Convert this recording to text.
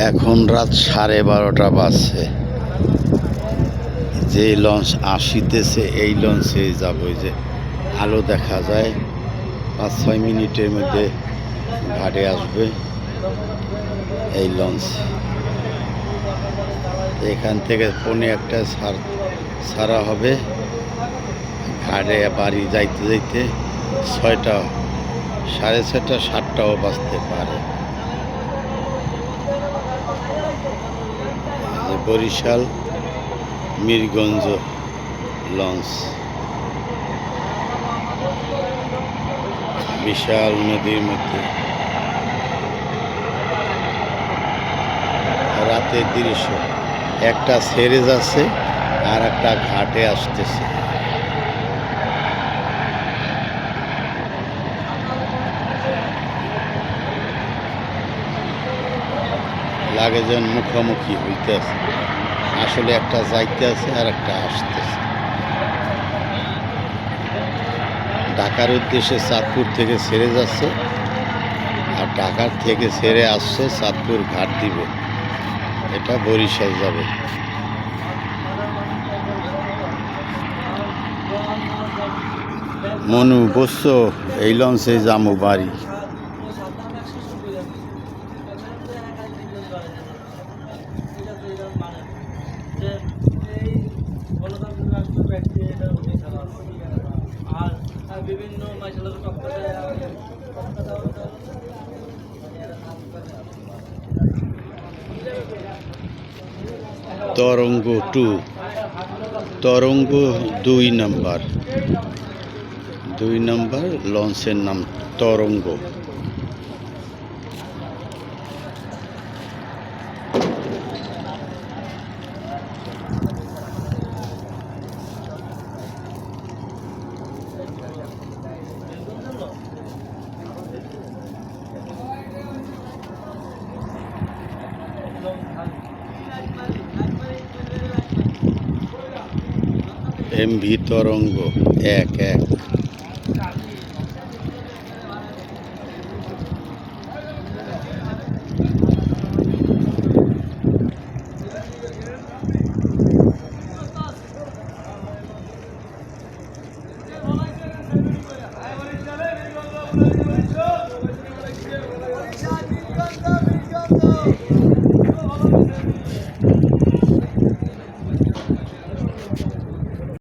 এখন রাত 12:30 বাজছে। যে লঞ্চ আসিতেছে এই লঞ্চে যাব, যে আলো দেখা যায় 5-6 মিনিটের মধ্যে ঘাটে আসবে এই লঞ্চ। এখান থেকে 1:45 ছাড়া হবে। ঘাটে বাড়ি যাইতে যাইতে 6টা, 6:30, 7টাও বাজতে পারে। বরিশাল মিরগঞ্জ লঞ্চ, বিশাল নদীর মধ্যে রাতের দৃশ্য। একটা ছেড়ে যাচ্ছে আর একটা ঘাটে আসতেছে। লাগে যেন মুখোমুখি হইতে আছে, আসলে একটা যাইতে আছে আর একটা আসতেছে। ঢাকার উদ্দেশ্যে চাঁদপুর থেকে ছেড়ে যাচ্ছে, আর ঢাকার থেকে ছেড়ে আসছে চাঁদপুর ঘাট দিবে, এটা বরিশাল যাবে। মনু বসছো এই লঞ্চে যামু বাড়ি। তরঙ্গ 2, তরঙ্গ 2 নম্বর লঞ্চের নাম তরঙ্গ। এমভি তরঙ্গ 1-1।